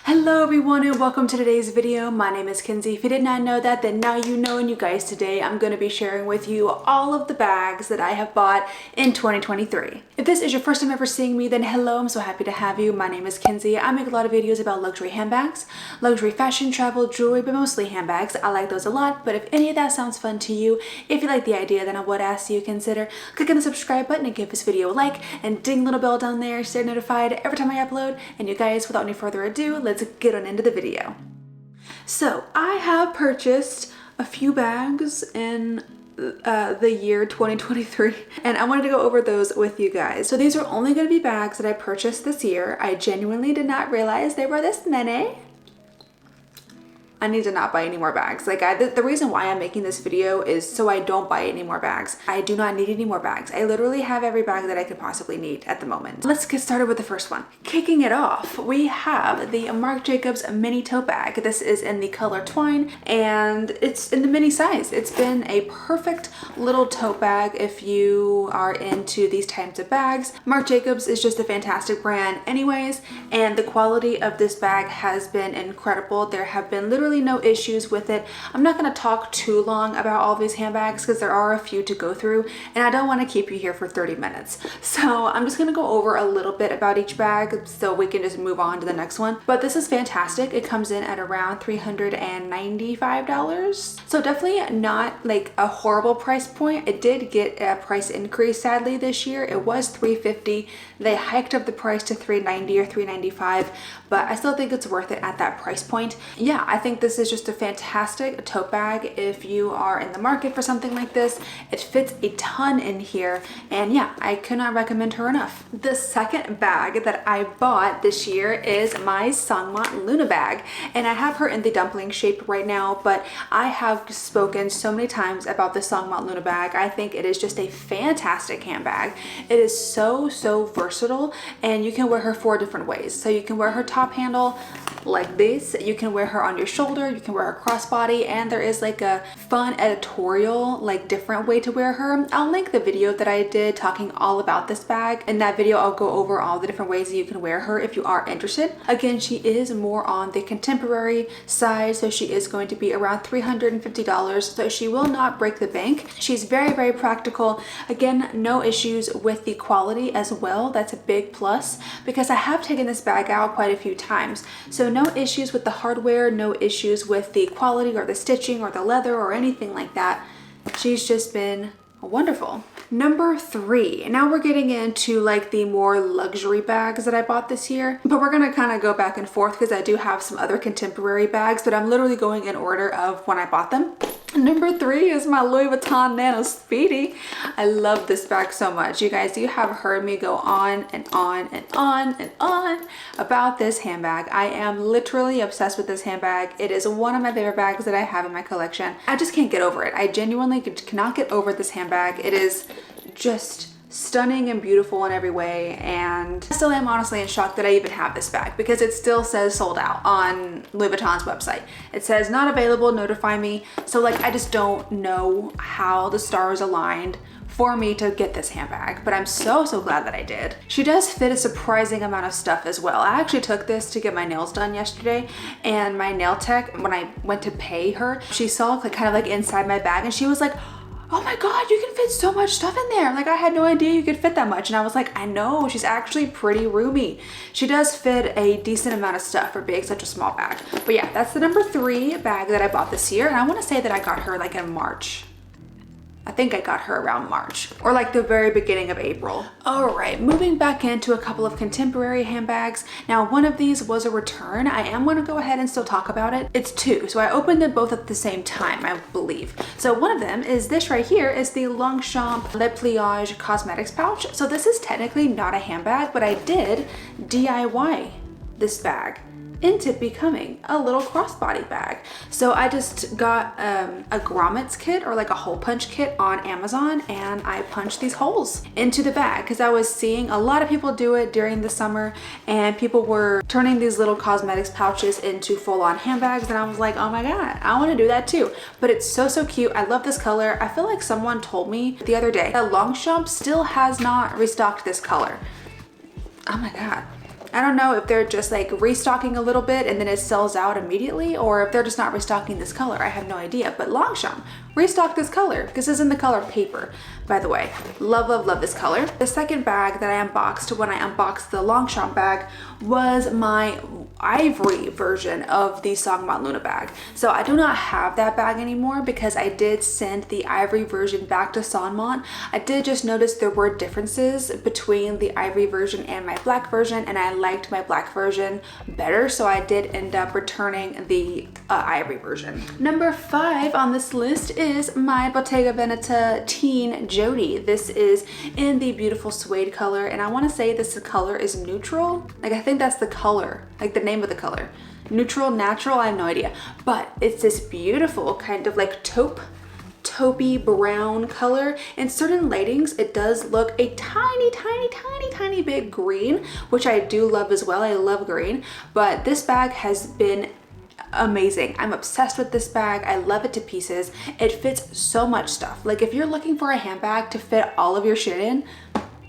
Hello everyone and welcome to today's video. My name is Kenzie. If you did not know that, then now you know. And you guys, today I'm going to be sharing with you all of the bags that I have bought in 2023. If this is your first time ever seeing me, then hello, I'm so happy to have you. My name is Kenzie. I make a lot of videos about luxury handbags, luxury fashion, travel, jewelry, but mostly handbags. I like those a lot, but if any of that sounds fun to you, if you like the idea, then I would ask you to consider clicking the subscribe button and give this video a like and ding little bell down there so you're notified every time I upload. And you guys, without any further ado, let's get on into the video. So I have purchased a few bags in the year 2023 and I wanted to go over those with you guys. So these are only going to be bags that I purchased this year. I genuinely did not realize they were this many. I need to not buy any more bags. The reason why I'm making this video is so I don't buy any more bags. I do not need any more bags. I literally have every bag that I could possibly need at the moment. Let's get started with the first one. Kicking it off, we have the Marc Jacobs mini tote bag. This is in the color twine and it's in the mini size. It's been a perfect little tote bag if you are into these types of bags. Marc Jacobs is just a fantastic brand anyways, and the quality of this bag has been incredible. There have been literally no issues with it. I'm not going to talk too long about all these handbags because there are a few to go through and I don't want to keep you here for 30 minutes. So I'm just going to go over a little bit about each bag so we can just move on to the next one. But this is fantastic. It comes in at around $395. So definitely not like a horrible price point. It did get a price increase sadly this year. It was $350. They hiked up the price to $390 or $395, but I still think it's worth it at that price point. Yeah, I think this is just a fantastic tote bag if you are in the market for something like this. It fits a ton in here and yeah, I could not recommend her enough. The second bag that I bought this year is my Sangmat Luna bag, and I have her in the dumpling shape right now, but I have spoken so many times about the Sangmat Luna bag. I think it is just a fantastic handbag. It is so versatile and you can wear her 4 different ways. So you can wear her top handle like this, you can wear her on your shoulder, you can wear her crossbody, and there is like a fun editorial like different way to wear her. I'll link the video that I did talking all about this bag. In that video I'll go over all the different ways that you can wear her if you are interested. Again, she is more on the contemporary side, so she is going to be around $350, so she will not break the bank. She's very practical. Again, no issues with the quality as well. That's a big plus because I have taken this bag out quite a few times, so no issues with the hardware, no issues with the quality or the stitching or the leather or anything like that. She's just been wonderful. Number 3, now we're getting into like the more luxury bags that I bought this year, but we're gonna kind of go back and forth because I do have some other contemporary bags, but I'm literally going in order of when I bought them. Number 3 is my Louis Vuitton Nano Speedy. I love this bag so much. You guys, you have heard me go on and on and on and on about this handbag. I am literally obsessed with this handbag. It is one of my favorite bags that I have in my collection. I just can't get over it. I genuinely cannot get over this handbag. It is just stunning and beautiful in every way, and I still am honestly in shock that I even have this bag because it still says sold out on Louis Vuitton's website. It says not available, notify me. So like, I just don't know how the stars aligned for me to get this handbag, but I'm so glad that I did. She does fit a surprising amount of stuff as well. I actually took this to get my nails done yesterday, and my nail tech, when I went to pay her, she saw like kind of like inside my bag and she was like, oh my God, you can fit so much stuff in there. Like, I had no idea you could fit that much. And I was like, I know, she's actually pretty roomy. She does fit a decent amount of stuff for being such a small bag. But yeah, that's the number 3 bag that I bought this year. And I want to say that I got her like in March. I think I got her around March or like the very beginning of April. All right, moving back into a couple of contemporary handbags. Now, one of these was a return. I am going to go ahead and still talk about it. It's 2, so I opened them both at the same time, I believe. So one of them is this right here, is the Longchamp Le Pliage Cosmetics pouch. So this is technically not a handbag, but I did DIY this bag into becoming a little crossbody bag. So I just got a grommets kit or like a hole punch kit on Amazon, and I punched these holes into the bag because I was seeing a lot of people do it during the summer, and people were turning these little cosmetics pouches into full-on handbags, and I was like, oh my God, I want to do that too. But it's so cute. I love this color. I feel like someone told me the other day that Longchamp still has not restocked this color. Oh my God. I don't know if they're just like restocking a little bit and then it sells out immediately, or if they're just not restocking this color. I have no idea. But Longchamp, restock this color. This is in the color Paper, by the way. Love, love, love this color. The second bag that I unboxed when I unboxed the Longchamp bag was my ivory version of the Sangma Luna bag. So I do not have that bag anymore because I did send the ivory version back to Sanmon. I did just notice there were differences between the ivory version and my black version, and I liked my black version better, so I did end up returning the ivory version. Number 5 on this list is my Bottega Veneta Teen Jody. This is in the beautiful suede color, and I want to say this color is neutral. Like, I think that's the color, like the name of the color. Neutral, natural, I have no idea. But it's this beautiful kind of like taupey brown color. In certain lightings, it does look a tiny bit green, which I do love as well. I love green, but this bag has been amazing. I'm obsessed with this bag. I love it to pieces. It fits so much stuff. Like, if you're looking for a handbag to fit all of your shit in,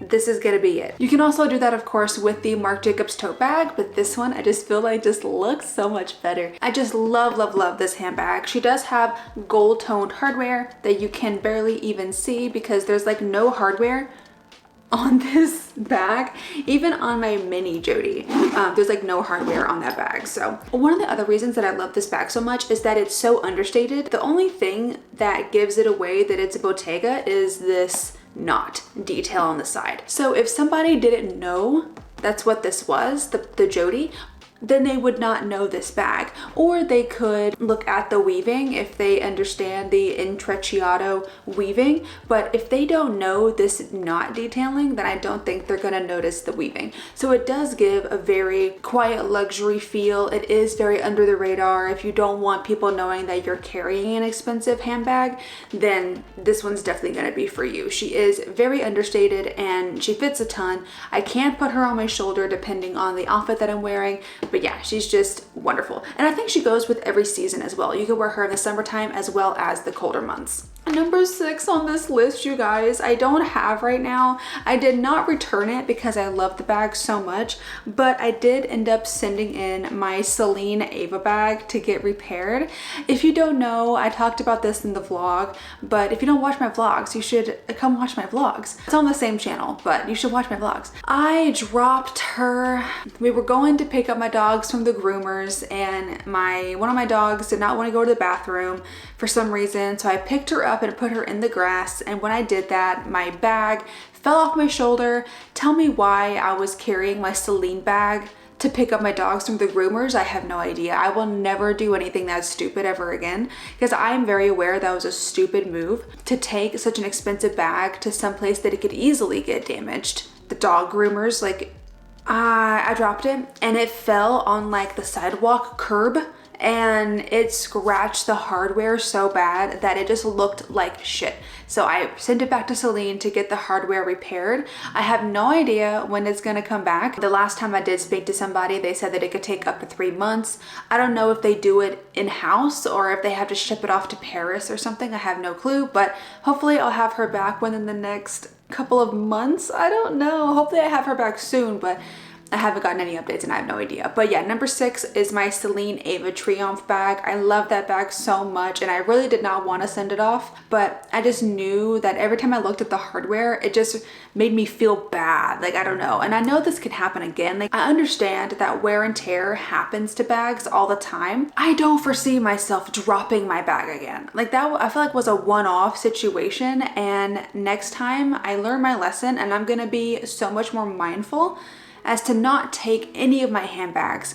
this is gonna be it. You can also do that, of course, with the Marc Jacobs tote bag, but this one I just feel like just looks so much better. I just love, love, love this handbag. She does have gold toned hardware that you can barely even see because there's like no hardware on this bag. Even on my mini Jody, there's like no hardware on that bag. So one of the other reasons that I love this bag so much is that it's so understated. The only thing that gives it away that it's a Bottega is this knot detail on the side. So if somebody didn't know that's what this was, the Jody, then they would not know this bag. Or they could look at the weaving if they understand the intrecciato weaving. But if they don't know this knot detailing, then I don't think they're gonna notice the weaving. So it does give a very quiet luxury feel. It is very under the radar. If you don't want people knowing that you're carrying an expensive handbag, then this one's definitely gonna be for you. She is very understated and she fits a ton. I can put her on my shoulder depending on the outfit that I'm wearing. But yeah, she's just wonderful. And I think she goes with every season as well. You can wear her in the summertime as well as the colder months. Number 6 on this list, you guys, I don't have right now. I did not return it because I love the bag so much, but I did end up sending in my Celine Ava bag to get repaired. If you don't know, I talked about this in the vlog, but if you don't watch my vlogs, you should come watch my vlogs. It's on the same channel, but you should watch my vlogs. I dropped her. We were going to pick up my dogs from the groomers, and one of my dogs did not want to go to the bathroom for some reason, so I picked her up and put her in the grass, and when I did that, my bag fell off my shoulder. Tell me why I was carrying my Celine bag to pick up my dogs from the groomers. I have no idea. I will never do anything that stupid ever again, because I'm very aware that was a stupid move to take such an expensive bag to some place that it could easily get damaged. The dog groomers, like, I dropped it and it fell on like the sidewalk curb, and it scratched the hardware so bad that it just looked like shit. So I sent it back to Celine to get the hardware repaired. I have no idea when it's gonna come back. The last time I did speak to somebody, they said that it could take up to 3 months. I don't know if they do it in-house or if they have to ship it off to Paris or something. I have no clue, but hopefully I'll have her back within the next couple of months. I don't know. Hopefully I have her back soon, but I haven't gotten any updates and I have no idea. But yeah, number 6 is my Celine Ava Triomphe bag. I love that bag so much and I really did not want to send it off, but I just knew that every time I looked at the hardware, it just made me feel bad. Like, I don't know. And I know this could happen again. Like, I understand that wear and tear happens to bags all the time. I don't foresee myself dropping my bag again. Like, that I feel like was a one-off situation, and next time I learn my lesson and I'm gonna be so much more mindful as to not take any of my handbags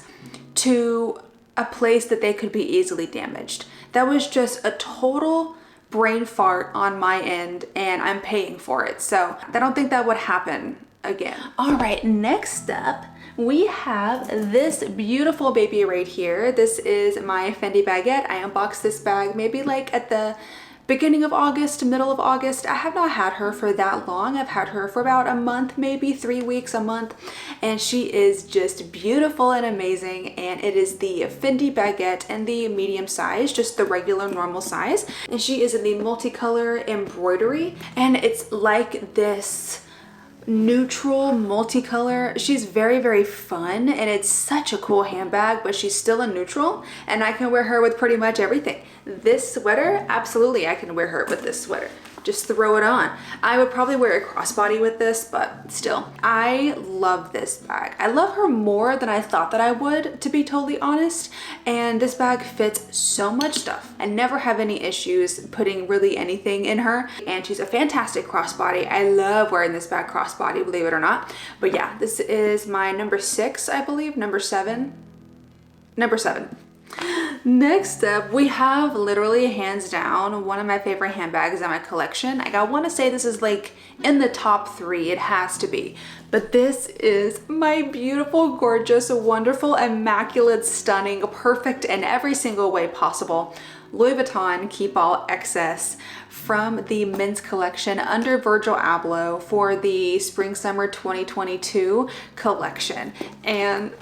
to a place that they could be easily damaged. That was just a total brain fart on my end, and I'm paying for it. So I don't think that would happen again. All right, next up, we have this beautiful baby right here. This is my Fendi baguette. I unboxed this bag maybe like at the beginning of August, middle of August. I have not had her for that long. I've had her for about a month, maybe 3 weeks, a month, and she is just beautiful and amazing. And it is the Fendi baguette in the medium size, just the regular normal size. And she is in the multicolor embroidery, and it's like this neutral multicolor. She's very, very fun, and it's such a cool handbag, but she's still a neutral, and I can wear her with pretty much everything. This sweater, absolutely I can wear her with this sweater. Just throw it on. I would probably wear a crossbody with this, but still, I love this bag. I love her more than I thought that I would, to be totally honest. And this bag fits so much stuff. I never have any issues putting really anything in her. And she's a fantastic crossbody. I love wearing this bag crossbody, believe it or not. But yeah, this is my number 6, I believe, number 7. Next up, we have literally hands down one of my favorite handbags in my collection. Like, I want to say this is like in the top 3, it has to be. But this is my beautiful, gorgeous, wonderful, immaculate, stunning, perfect in every single way possible Louis Vuitton Keep All XS from the men's collection under Virgil Abloh for the Spring Summer 2022 collection. And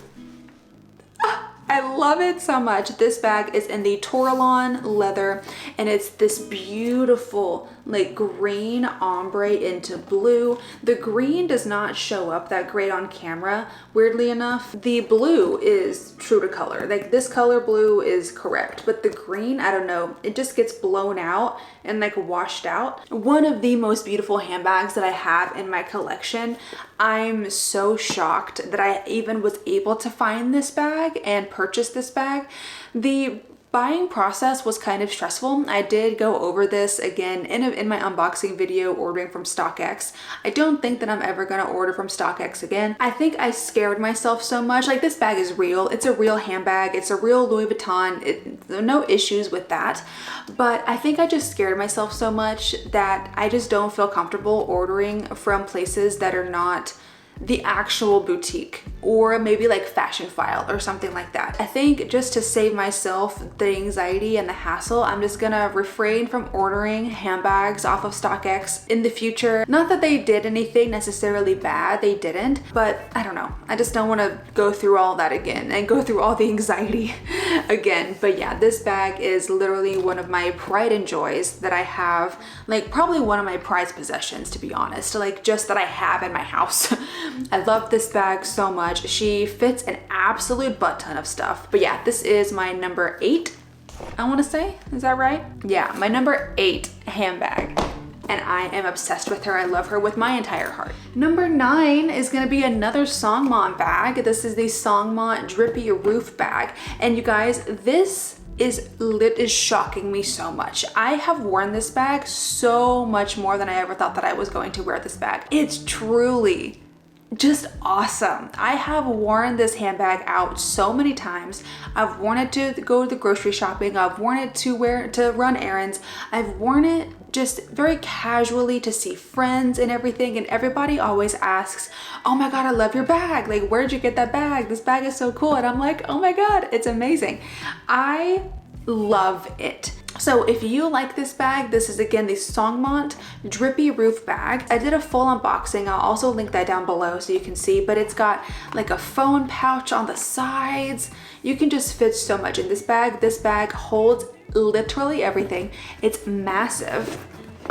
I love it so much. This bag is in the Torlon leather, and it's this beautiful like green ombre into blue. The green does not show up that great on camera, weirdly enough. The blue is true to color. Like, this color blue is correct, but the green, I don't know, it just gets blown out and like washed out. One of the most beautiful handbags that I have in my collection. I'm so shocked that I even was able to find this bag and purchase this bag. The buying process was kind of stressful. I did go over this again in my unboxing video ordering from StockX. I don't think that I'm ever gonna order from StockX again. I think I scared myself so much. Like, this bag is real. It's a real handbag. It's a real Louis Vuitton. No issues with that. But I think I just scared myself so much that I just don't feel comfortable ordering from places that are not the actual boutique, or maybe like Fashion File or something like that. I think just to save myself the anxiety and the hassle, I'm just gonna refrain from ordering handbags off of StockX in the future. Not that they did anything necessarily bad, they didn't, but I don't know. I just don't want to go through all that again and go through all the anxiety again. But yeah, this bag is literally one of my pride and joys that I have, like probably one of my prized possessions, to be honest, like just that I have in my house. I love this bag so much. She fits an absolute butt ton of stuff. But yeah, this is my number 8, I want to say. Is that right? Yeah, my number 8 handbag. And I am obsessed with her. I love her with my entire heart. Number 9 is gonna be another Songmont bag. This is the Songmont Drippy Roof bag. And you guys, this is shocking me so much. I have worn this bag so much more than I ever thought that I was going to wear this bag. It's truly just awesome. I have worn this handbag out so many times. I've worn it to go to the grocery shopping. I've worn it to run errands. I've worn it just very casually to see friends and everything, and everybody always asks, oh my god, I love your bag, like where'd you get that bag? This bag is so cool. And I'm like, oh my god, it's amazing. I love it. So if you like this bag, this is again the Songmont Drippy Roof bag. I did a full unboxing. I'll also link that down below so you can see, but it's got like a phone pouch on the sides. You can just fit so much in this bag. This bag holds literally everything. It's massive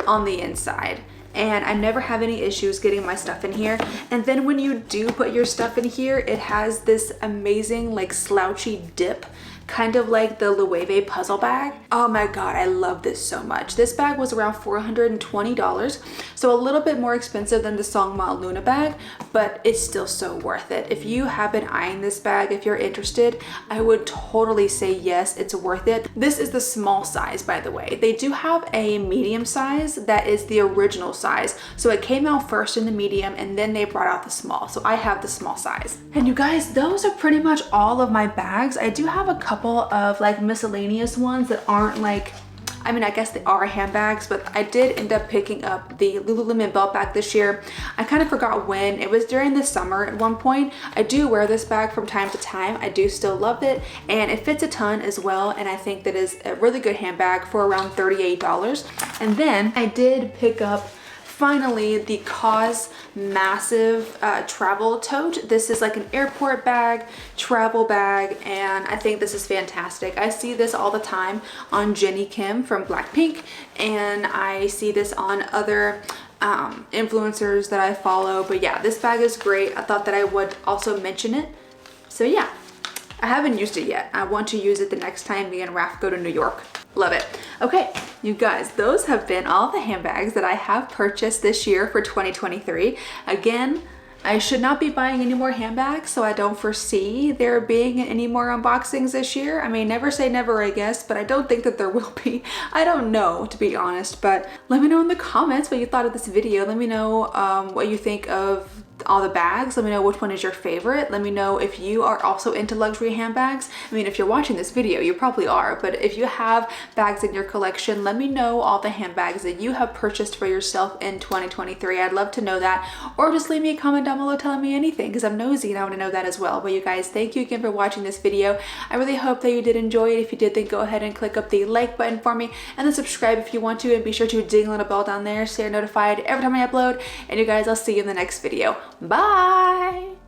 on the inside, and I never have any issues getting my stuff in here. And then when you do put your stuff in here, it has this amazing like slouchy dip, kind of like the Loewe puzzle bag. Oh my god, I love this so much. This bag was around $420, so a little bit more expensive than the Songmont Luna bag, but it's still so worth it. If you have been eyeing this bag, if you're interested, I would totally say yes, it's worth it. This is the small size, by the way. They do have a medium size that is the original size, so it came out first in the medium and then they brought out the small, so I have the small size. And you guys, those are pretty much all of my bags. I do have a couple of like miscellaneous ones that aren't like, I mean, I guess they are handbags, but I did end up picking up the Lululemon belt bag this year. I kind of forgot when. It was during the summer at one point. I do wear this bag from time to time. I do still love it, and it fits a ton as well, and I think that is a really good handbag for around $38. And then I did pick up finally the COS massive travel tote. This is like an airport bag, travel bag, and I think this is fantastic. I see this all the time on Jennie Kim from Blackpink, and I see this on other influencers that I follow. But yeah, this bag is great. I thought that I would also mention it. So yeah, I haven't used it yet. I want to use it the next time me and Raph go to New York. Love it. Okay, you guys, those have been all the handbags that I have purchased this year for 2023. Again, I should not be buying any more handbags, so I don't foresee there being any more unboxings this year. I mean, never say never, I guess, but I don't think that there will be. I don't know, to be honest, but let me know in the comments what you thought of this video. Let me know what you think of all the bags. Let me know which one is your favorite. Let me know if you are also into luxury handbags. I mean, if you're watching this video, you probably are, but if you have bags in your collection, let me know all the handbags that you have purchased for yourself in 2023. I'd love to know that, or just leave me a comment down below telling me anything, because I'm nosy and I want to know that as well. But you guys, thank you again for watching this video. I really hope that you did enjoy it. If you did, then go ahead and click up the like button for me, and then subscribe if you want to, and be sure to ding on the bell down there so you're notified every time I upload. And you guys, I'll see you in the next video. Bye!